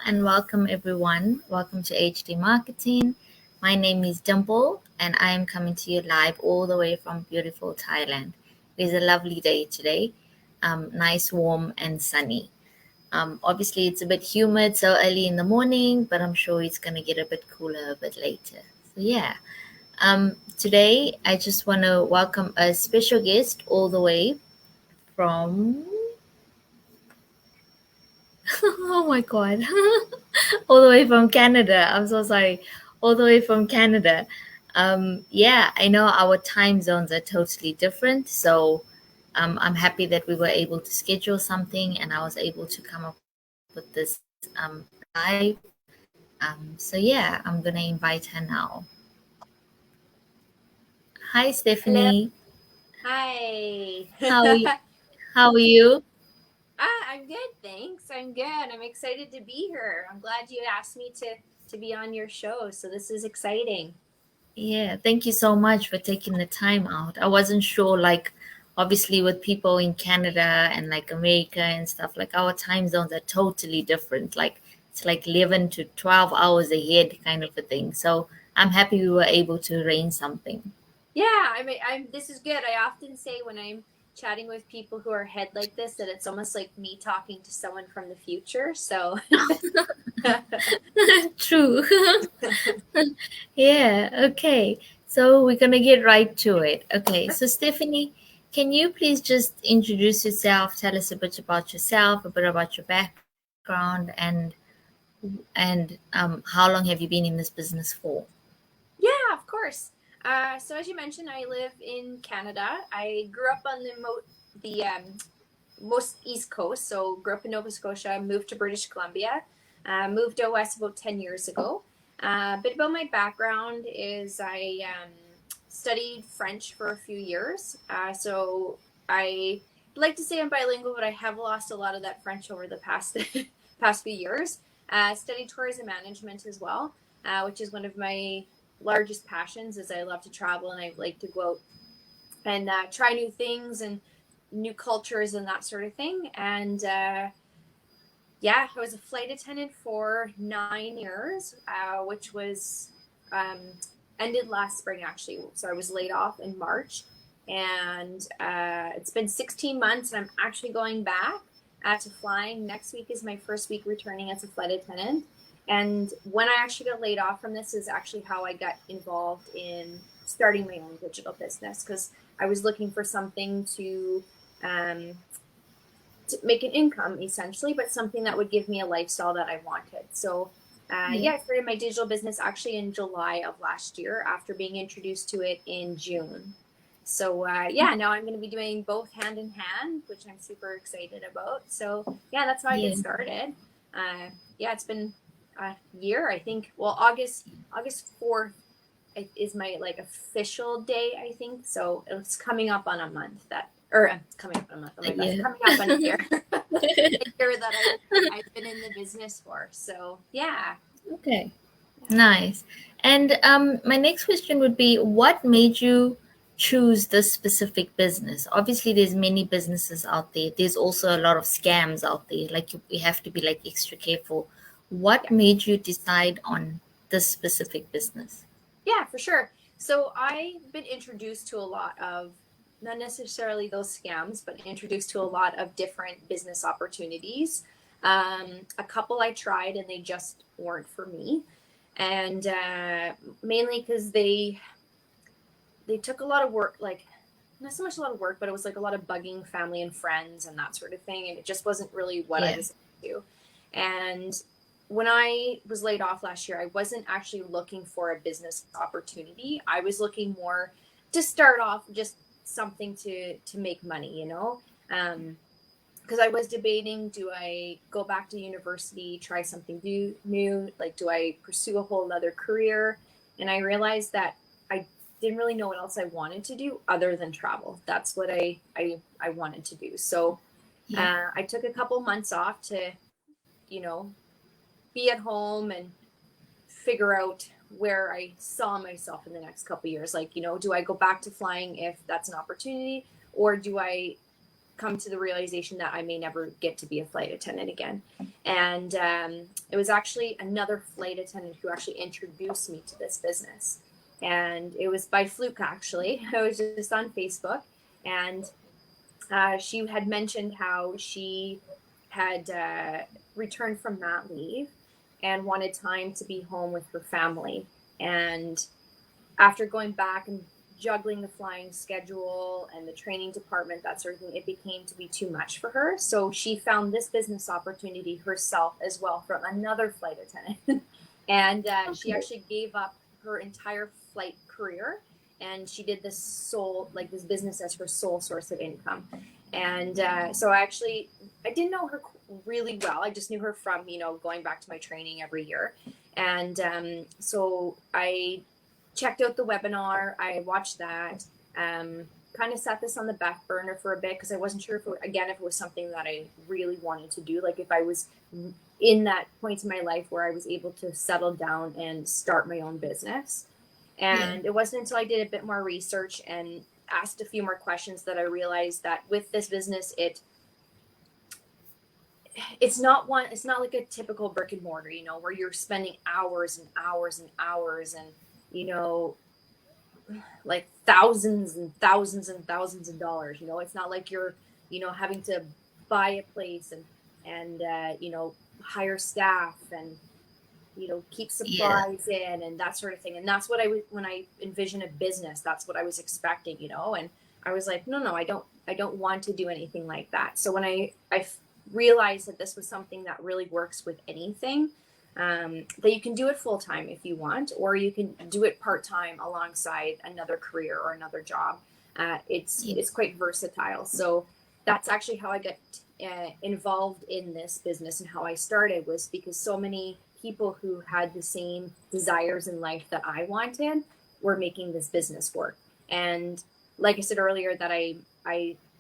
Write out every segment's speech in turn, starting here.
and welcome everyone. Welcome to HD Marketing. My name is Dimple and I am coming to you live all the way from beautiful Thailand. It is a lovely day today, nice, warm, and sunny. Obviously, it's a bit humid so early in the morning, but I'm sure it's going to get a bit cooler a bit later. So, yeah. Today, I just want to welcome a special guest all the way from oh my God. All the way from Canada. I'm so sorry. All the way from Canada. Yeah, I know our time zones are totally different. So I'm happy that we were able to schedule something and I was able to come up with this live. So yeah, I'm going to invite her now. Hi, Hello. Stephanie. Hi. How are you? How are you? I'm good, thanks. I'm good. I'm excited to be here. I'm glad you asked me to be on your show. So this is exciting. Yeah, thank you so much for taking the time out. I wasn't sure, like, obviously, with people in Canada and like America and stuff, like our time zones are totally different. Like, it's like 11 to 12 hours ahead kind of a thing. So I'm happy we were able to arrange something. Yeah, I mean, I'm this is good. I often say when I'm chatting with people who are head like this that it's almost like me talking to someone from the future. So True. Yeah, okay. So we're gonna get right to it. Okay, so Stephanie, can you please just introduce yourself, tell us a bit about yourself, a bit about your background, and how long have you been in this business for? yeah, of course. So as you mentioned, I live in Canada. I grew up on the most East Coast. So grew up in Nova Scotia, moved to British Columbia, moved out west about 10 years ago. A bit about my background is I studied French for a few years. So I like to say I'm bilingual, but I have lost a lot of that French over the past past few years. Studied tourism management as well, which is one of my largest passions. Is I love to travel and I like to go out and try new things and new cultures and that sort of thing. And yeah, I was a flight attendant for 9 years, which was um, ended last spring actually. So I was laid off in March, and it's been 16 months, and I'm actually going back to flying. Next week is my first week returning as a flight attendant. And when I actually got laid off from this is actually how I got involved in starting my own digital business because I was looking for something um, to make an income essentially, but something that would give me a lifestyle that I wanted. So, Yeah, yeah, I started my digital business actually in July of last year after being introduced to it in June. So, yeah, now I'm going to be doing both hand in hand, which I'm super excited about. So, yeah, that's how I yeah. get started. Yeah, it's been a year, I think. Well, August 4th is my like official day, I think. So it's coming up on a month that, or it's coming up on a month. Oh my gosh, Yeah. coming up on a year, a year that I've been in the business for. So yeah, Okay, yeah. nice. And my next question would be, what made you choose this specific business? Obviously, there's many businesses out there. There's also a lot of scams out there. Like you have to be like extra careful. What Yeah. made you decide on this specific business? Yeah, for sure. So I've been introduced to a lot of, not necessarily those scams, but introduced to a lot of different business opportunities. A couple I tried and they just weren't for me. And mainly because they took a lot of work, like not so much a lot of work, but it was like a lot of bugging family and friends and that sort of thing. And it just wasn't really what I Yeah, was into. And when I was laid off last year, I wasn't actually looking for a business opportunity. I was looking more to start off just something to make money, you know? Because I was debating, do I go back to university, try something new? Like, do I pursue a whole other career? And I realized that I didn't really know what else I wanted to do other than travel. That's what I wanted to do. So yeah, I took a couple months off to, you know, be at home and figure out where I saw myself in the next couple years. Like, do I go back to flying if that's an opportunity, or do I come to the realization that I may never get to be a flight attendant again. And it was actually another flight attendant who actually introduced me to this business. And it was by fluke, actually. I was just on Facebook, and she had mentioned how she had returned from mat leave and wanted time to be home with her family. And after going back and juggling the flying schedule and the training department, that sort of thing, it became to be too much for her. So she found this business opportunity herself as well from another flight attendant. And she actually gave up her entire flight career, and she did this business as her sole source of income. And so I didn't know her really well. I just knew her from, going back to my training every year. And so I checked out the webinar. I watched that, kind of set this on the back burner for a bit because I wasn't sure if it was something that I really wanted to do. Like if I was in that point in my life where I was able to settle down and start my own business. And it wasn't until I did a bit more research and asked a few more questions that I realized that with this business, it's not like a typical brick and mortar, where you're spending hours and hours and hours and, like thousands and thousands and thousands of dollars. It's not like you're, having to buy a place and hire staff and, keep supplies in and that sort of thing. And that's what when I envision a business, that's what I was expecting, and I was like, no, I don't want to do anything like that. So when I realized that this was something that really works with anything, that you can do it full time if you want, or you can do it part time alongside another career or another job. It's quite versatile. So that's actually how I got involved in this business, and how I started was because so many people who had the same desires in life that I wanted were making this business work. And like I said earlier, that I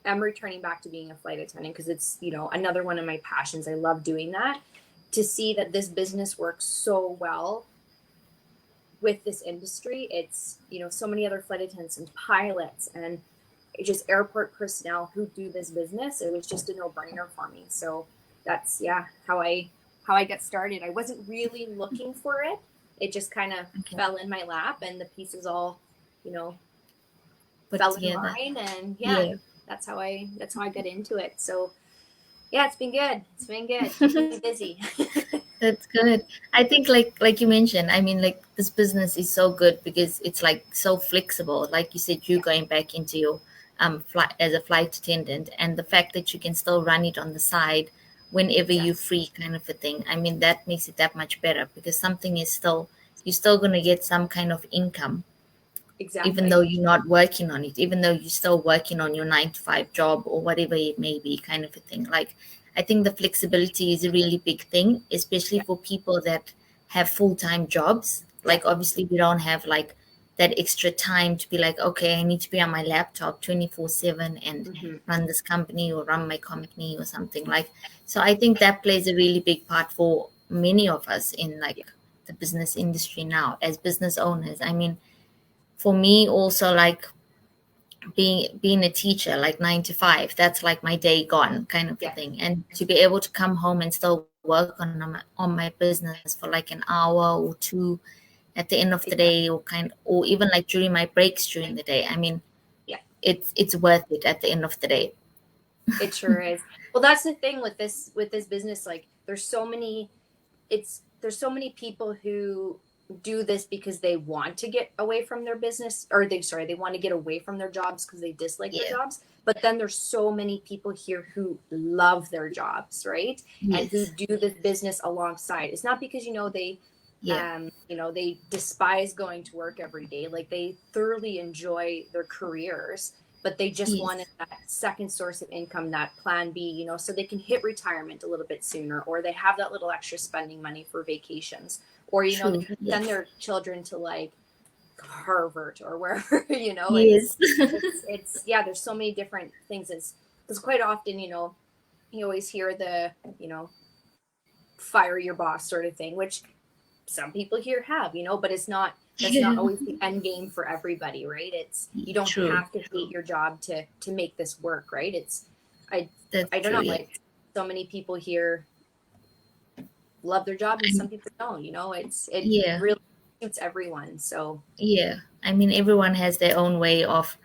am returning back to being a flight attendant because it's, another one of my passions. I love doing that. To see that this business works so well with this industry, it's, so many other flight attendants and pilots and just airport personnel who do this business. It was just a no-brainer for me. So that's how I got started. I wasn't really looking for it. It just kind of fell in my lap, and the pieces all, fell in line, and that's how I got into it. So it's been good. It's been busy. That's good. I think like you mentioned, I mean, like this business is so good because it's like so flexible. Like you said, you going back into your flight as a flight attendant, and the fact that you can still run it on the side whenever you're free, kind of a thing. I mean, that makes it that much better because you're still going to get some kind of income. Exactly. Even though you're not working on it, even though you're still working on your 9-to-5 job or whatever it may be, kind of a thing. Like, I think the flexibility is a really big thing, especially for people that have full-time jobs. Like, obviously, we don't have like that extra time to be like, okay, I need to be on my laptop 24/7 and run this company or run my company or something like. So I think that plays a really big part for many of us in like the business industry now as business owners. I mean, for me also, like being a teacher, like 9 to 5, that's like my day gone kind of a thing. And to be able to come home and still work on my business for like an hour or two at the end of the day, or even like during my breaks during the day. I mean, it's worth it at the end of the day. It sure is. Well, that's the thing with this business. Like, there's so many people who do this because they want to get away from their business, or they want to get away from their jobs because they dislike their jobs. But then there's so many people here who love their jobs, right? And who do this business alongside. It's not because they despise going to work every day. Like, they thoroughly enjoy their careers, but they just wanted that second source of income, that plan B, so they can hit retirement a little bit sooner, or they have that little extra spending money for vacations, or, they can send their children to like Harvard or wherever, it's there's so many different things. Because quite often, you always hear the, fire your boss sort of thing, which some people here have, but that's not always the end game for everybody, right? You don't have to hate your job to make this work, right? That's I don't true. know, Yeah. like so many people here love their job and some people don't, it Yeah. really suits everyone. So Yeah. I mean, everyone has their own way of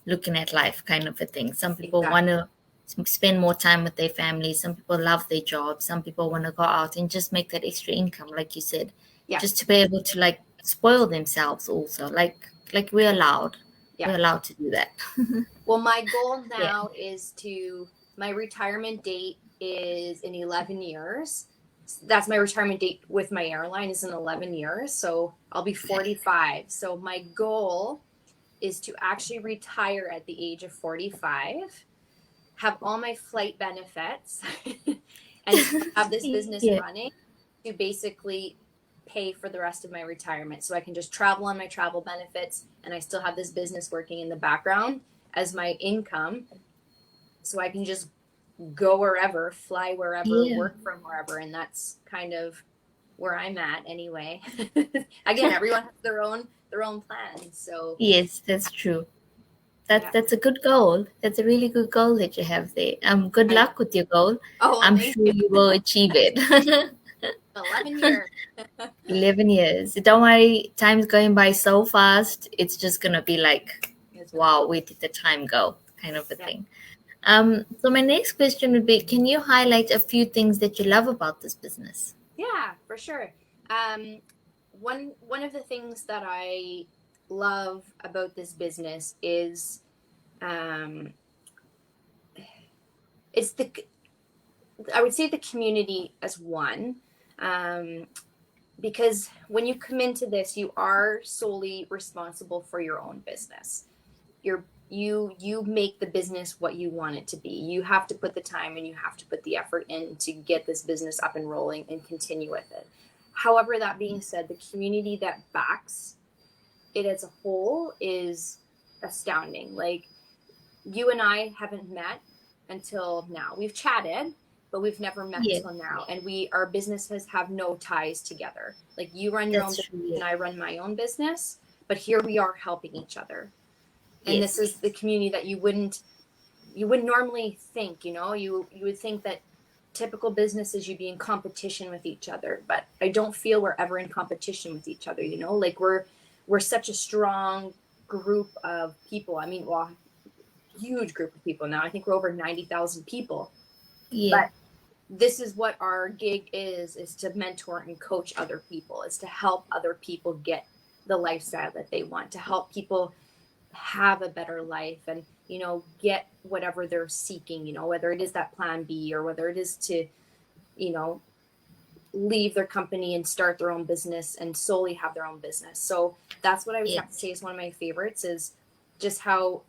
looking at life, kind of a thing. Some people exactly. want to spend more time with their families. Some people love their job. Some people want to go out and just make that extra income, like you said, Yeah. just to be able to like spoil themselves also. Like we're allowed. Yeah. We're allowed to do that. Well, my goal Yeah. now is my retirement date is in 11 years. That's my retirement date with my airline is in 11 years. So I'll be 45. So my goal is to actually retire at the age of 45, have all my flight benefits, and still have this business Yeah. running to basically pay for the rest of my retirement. So I can just travel on my travel benefits and I still have this business working in the background as my income. So I can just go wherever, fly wherever, Yeah. work from wherever. And that's kind of where I'm at anyway. Again, everyone has their own plans. So Yes, that's true. That's yeah. that's a good goal. That's a really good goal that you have there. Good I know. luck with your goal. Oh, well, I'm thank sure you. you will achieve it. 11 years. 11 years. Don't worry, time's going by so fast. It's just gonna be like, It's gonna wow, fly. where did the time go? Kind of a Yeah. thing. So my next question would be, can you highlight a few things that you love about this business? Yeah, for sure. Um, one of the things that I love about this business is um, it's the I would say the community as one. Um, because when you come into this, you are solely responsible for your own business. You make the business what you want it to be. You have to put the time and you have to put the effort in to get this business up and rolling and continue with it. However, that being said, the community that backs it as a whole is astounding. Like, you and I haven't met until now. We've chatted, but we've never met Yeah, till now. And our businesses have no ties together. Like, you run your own that's business true. Yeah. and I run my own business, but here we are helping each other. And this Yes. is the community that you wouldn't normally think, you would think that typical businesses you'd be in competition with each other, but I don't feel we're ever in competition with each other, like we're such a strong group of people. I mean, well, huge group of people now. I think we're over 90,000 people. Yeah. But this is what our gig is to mentor and coach other people, is to help other people get the lifestyle that they want, to help people have a better life and get whatever they're seeking, whether it is that plan B or whether it is to you know leave their company and start their own business and solely have their own business. So that's what I would Yeah. have to say is one of my favorites, is just how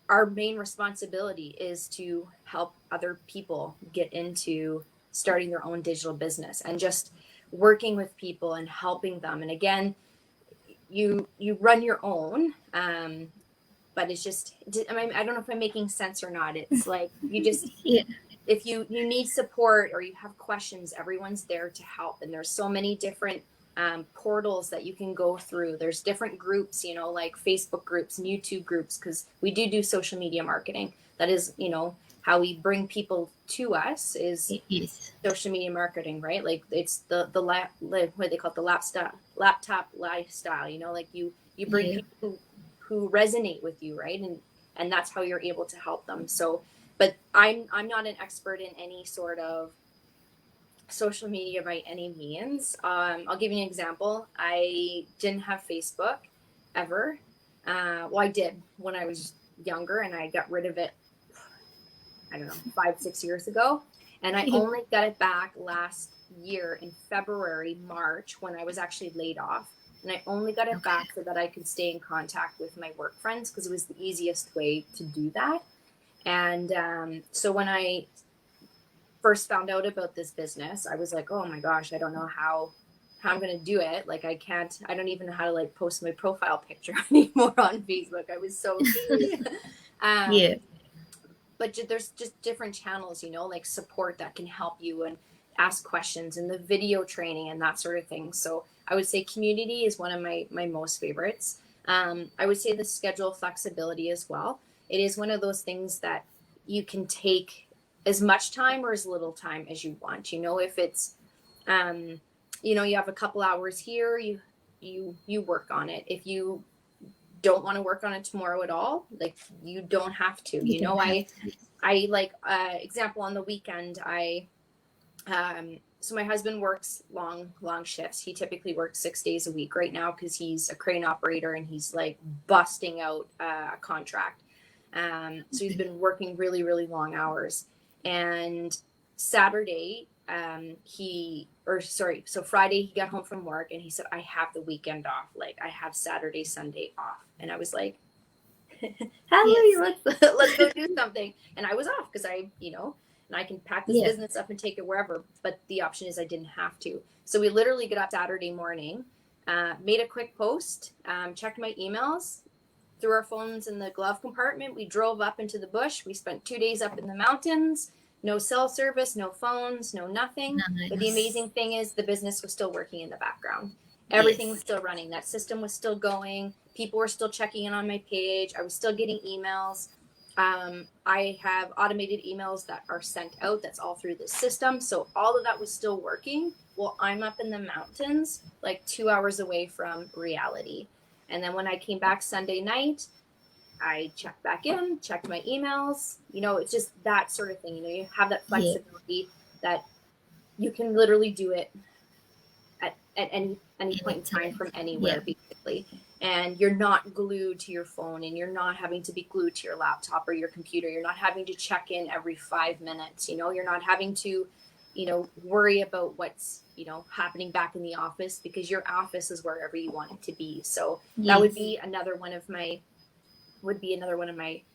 our main responsibility is to help other people get into starting their own digital business and just working with people and helping them. And again, you run your own, but it's just, I don't know if I'm making sense or not. It's like, you just, Yeah. if you need support or you have questions, everyone's there to help. And there's so many different portals that you can go through. There's different groups, like Facebook groups and YouTube groups, because we do social media marketing. That is, how we bring people to us, is Yes. social media marketing, right? Like, it's what they call it, the laptop lifestyle. Like, you bring Yeah. people who resonate with you, right? And that's how you're able to help them. So, but I'm not an expert in any sort of social media by any means. I'll give you an example. I didn't have Facebook ever. Well, I did when I was younger, and I got rid of it, I don't know, 5-6 years ago. And I only got it back last year in February, March, when I was actually laid off. And I only got it Okay. back so that I could stay in contact with my work friends, because it was the easiest way to do that. And so when I first found out about this business, I was like, oh my gosh, I don't know how I'm going to do it. Like, I don't even know how to like post my profile picture anymore on Facebook. I was so, Yeah. um, but there's just different channels, like support that can help you and ask questions, and the video training and that sort of thing. So I would say community is one of my most favorites. I would say the schedule flexibility as well. It is one of those things that you can take as much time or as little time as you want. If it's, you have a couple hours here, you work on it. If you don't want to work on it tomorrow at all, like, you don't have to. You don't have to. I like, example, on the weekend, so my husband works long shifts. He typically works 6 days a week right now because he's a crane operator and he's like busting out a contract. So he's been working really, really long hours. And Saturday, so Friday he got home from work and he said, I have the weekend off. Like, I have Saturday, Sunday off. And I was like, Hallie, let's go do something. And I was off because and I can pack this business up and take it wherever. But the option is I didn't have to. So we literally got up Saturday morning, made a quick post, checked my emails, threw our phones in the glove compartment. We drove up into the bush. We spent 2 days up in the mountains. No cell service, no phones, no nothing. Nice. But the amazing thing is the business was still working in the background. Everything was still running. That system was still going. People were still checking in on my page. I was still getting emails. I have automated emails that are sent out. That's all through the system. So all of that was still working. Well, I'm up in the mountains, like 2 hours away from reality. And then when I came back Sunday night, I checked back in, checked my emails. It's just that sort of thing. You have that flexibility that you can literally do it at any point in time from anywhere, basically. And you're not glued to your phone, and you're not having to be glued to your laptop or your computer. You're not having to check in every 5 minutes. You're not having to, worry about what's, happening back in the office, because your office is wherever you want it to be. So that would be another one of my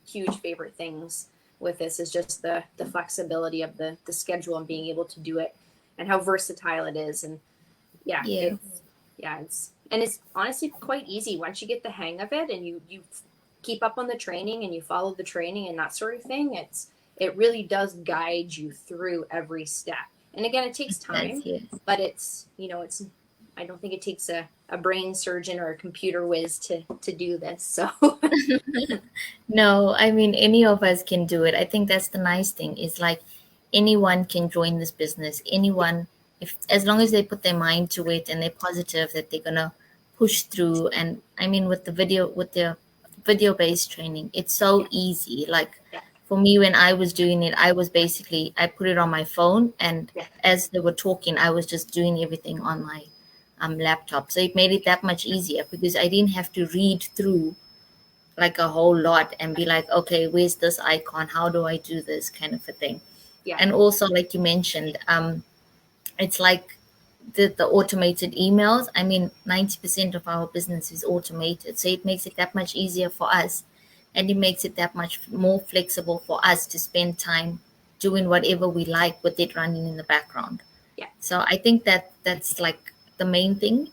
huge favorite things with this, is just the flexibility of the schedule and being able to do it, and how versatile it is. And it's honestly quite easy once you get the hang of it, and you keep up on the training and you follow the training and that sort of thing. It really does guide you through every step. And again, it takes time, but it's I don't think it takes a brain surgeon or a computer whiz to do this. So No, I mean, any of us can do it. I think that's the nice thing, is like anyone can join this business. Anyone, as long as they put their mind to it and they're positive that they're gonna push through. And I mean, with the video-based training, it's so easy. Like for me, when I was doing it, I put it on my phone, and as they were talking, I was just doing everything on my laptop. So it made it that much easier, because I didn't have to read through like a whole lot and be like, okay, where's this icon? How do I do this, kind of a thing? And also, like you mentioned, it's like the automated emails. I mean, 90% of our business is automated. So it makes it that much easier for us. And it makes it that much more flexible for us to spend time doing whatever we like with it running in the background. So I think that's like the main thing.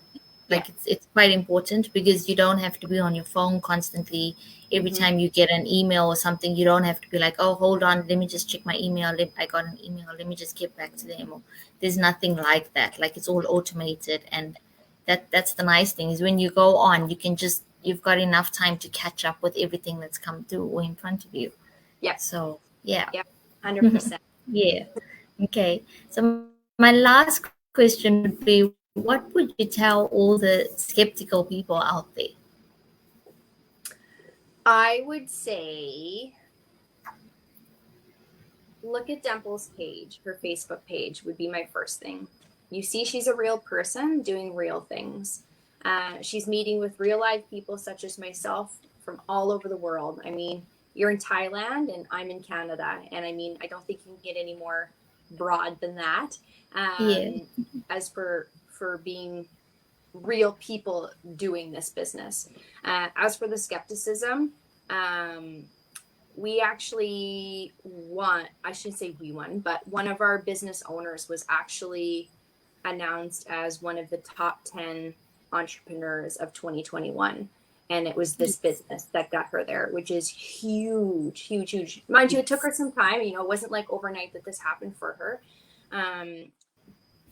Like it's quite important, because you don't have to be on your phone constantly. Every time you get an email or something, you don't have to be like, oh, hold on, let me just check my email. I got an email, let me just get back to them. Or there's nothing like that. Like, it's all automated. And that's the nice thing, is when you go on, you've got enough time to catch up with everything that's come through or in front of you. So 100%. Okay. So my last question would be, what would you tell all the skeptical people out there? I would say, look at Dimple's page. Her Facebook page would be my first thing. You see, she's a real person doing real things. She's meeting with real live people such as myself from all over the world. I mean, you're in Thailand and I'm in Canada. And I mean, I don't think you can get any more broad than that. As for being real people doing this business. As for the skepticism, we actually won. I shouldn't say we won, but one of our business owners was actually announced as one of the top 10 entrepreneurs of 2021. And it was this business that got her there, which is huge, huge, huge. Mind you, it took her some time. It wasn't like overnight that this happened for her.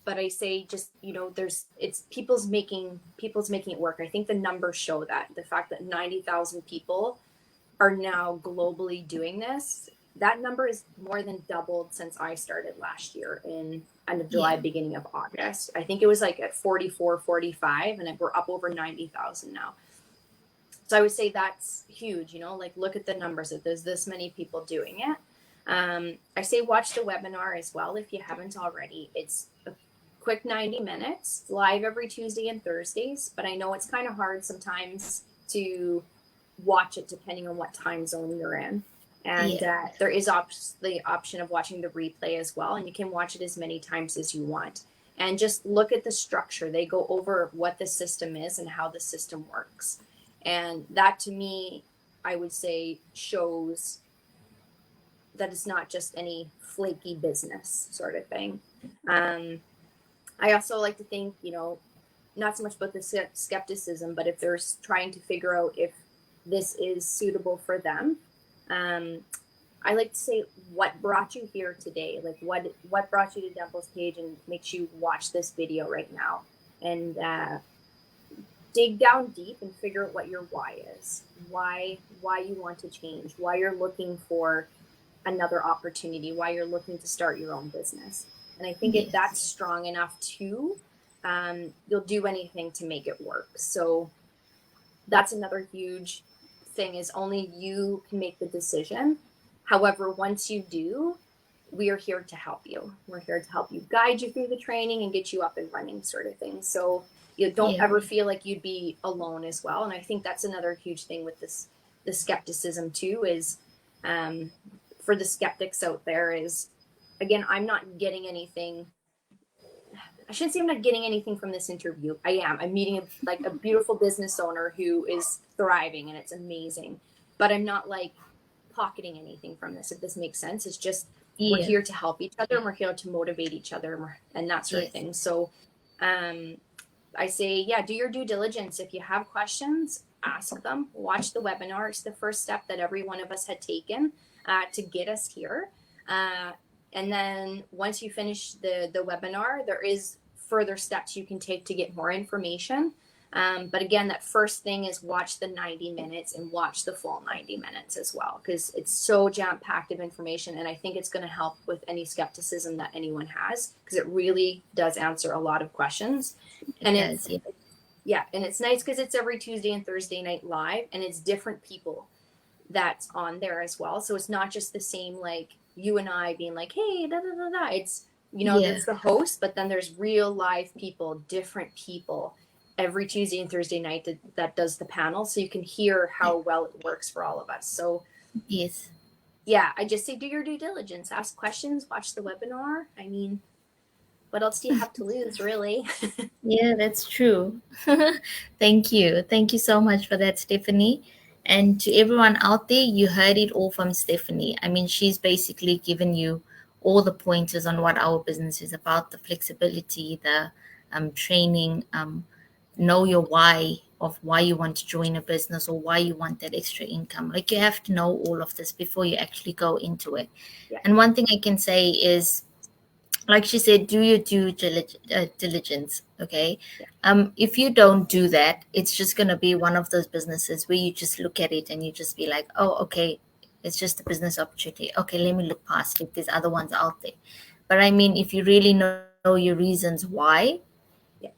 But I say, just, it's people's making it work. I think the numbers show that. The fact that 90,000 people are now globally doing this that number is more than doubled since I started last year in end of July, beginning of August. I think it was like at 44, 45, and we're up over 90,000 now. So I would say that's huge, like look at the numbers, if there's this many people doing it. I say watch the webinar as well if you haven't already. It's a quick 90 minutes, live every Tuesday and Thursdays, but I know it's kind of hard sometimes to watch it depending on what time zone you're in. And there is the option of watching the replay as well, and you can watch it as many times as you want. And just look at the structure. They go over what the system is and how the system works. And that to me, I would say, shows that it's not just any flaky business sort of thing. I also like to think, not so much about the skepticism, but if they're trying to figure out if this is suitable for them. I like to say, what brought you here today? Like what brought you to Dimple's page and makes you watch this video right now? And dig down deep and figure out what your why is, why you want to change, why you're looking for another opportunity, why you're looking to start your own business. And I think if that's strong enough too, you'll do anything to make it work. So that's another huge thing, is only you can make the decision. However, once you do, we are here to help you. We're here to help you, guide you through the training and get you up and running sort of thing. So you don't ever feel like you'd be alone as well. And I think that's another huge thing with the skepticism too, is for the skeptics out there is, again, I'm not getting anything. I shouldn't say I'm not getting anything from this interview. I am. I'm meeting a beautiful business owner who is thriving, and it's amazing. But I'm not like pocketing anything from this, if this makes sense. It's just we're here to help each other, and we're here to motivate each other and that sort of thing. So I say, do your due diligence. If you have questions, ask them. Watch the webinar. It's the first step that every one of us had taken to get us here. And then once you finish the webinar, there is further steps you can take to get more information. But again, that first thing is watch the 90 minutes and watch the full 90 minutes as well, because it's so jam-packed of information. And I think it's going to help with any skepticism that anyone has, because it really does answer a lot of questions. And it's nice because it's every Tuesday and Thursday night live, and it's different people that's on there as well. So it's not just the same, like you and I being like, hey, da, da, da, da. It's, it's the host, but then there's real live people, different people every Tuesday and Thursday night that does the panel. So you can hear how well it works for all of us. So I just say, do your due diligence, ask questions, watch the webinar. I mean, what else do you have to lose, really? Yeah, that's true. Thank you. Thank you so much for that, Stephanie. And to everyone out there, you heard it all from Stephanie. I mean, she's basically given you all the pointers on what our business is about, the flexibility, the training, know your why of why you want to join a business or why you want that extra income. Like, you have to know all of this before you actually go into it. And one thing I can say is, like she said, do your due diligence, okay? If you don't do that, it's just going to be one of those businesses where you just look at it and you just be like, oh, okay, it's just a business opportunity. Okay, let me look past it. There's other ones out there. But I mean, if you really know your reasons why,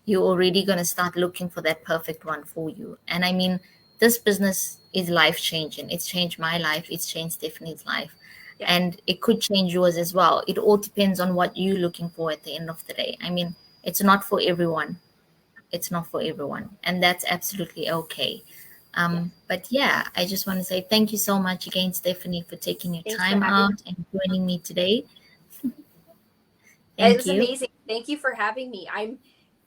you're already going to start looking for that perfect one for you. And I mean, this business is life-changing. It's changed my life. It's changed Stephanie's life. And it could change yours as well. It all depends on what you're looking for at the end of the day. I mean, it's not for everyone. It's not for everyone. And that's absolutely okay. But I just want to say thank you so much again, Stephanie, for taking your time out and joining me today. It was amazing. Thank you for having me. I'm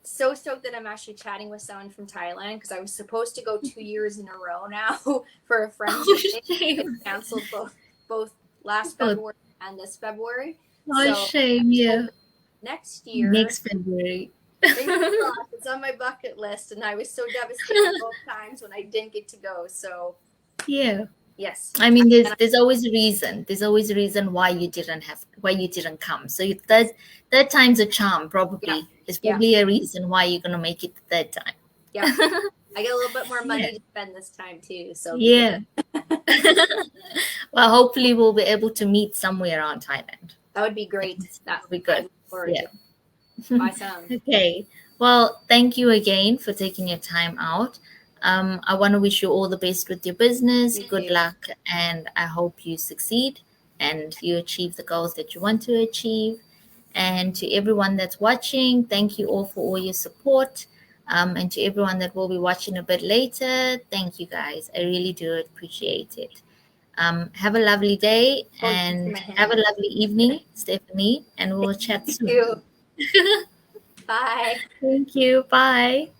so stoked that I'm actually chatting with someone from Thailand, because I was supposed to go 2 years in a row now for a friend's birthday. I canceled both last February and this February. Shame, Next year. Next February. It's on my bucket list, and I was so devastated both times when I didn't get to go. So yes. I mean, there's always a reason. There's always a reason why you didn't come. So third time's a charm, probably. It's probably a reason why you're gonna make it the third time. I get a little bit more money to spend this time too. So Well, hopefully we'll be able to meet somewhere around Thailand. That would be great. That would be I good. look forward Yeah. to. Awesome. Okay. Well, thank you again for taking your time out. I want to wish you all the best with your business. You Good too. luck, and I hope you succeed and you achieve the goals that you want to achieve. And to everyone that's watching, thank you all for all your support. And to everyone that will be watching a bit later, thank you guys. I really do appreciate it. Have a lovely day Oh, you can see and my have a hand. lovely evening, Stephanie, and we'll chat Thank soon. you. Bye. Thank you. Bye.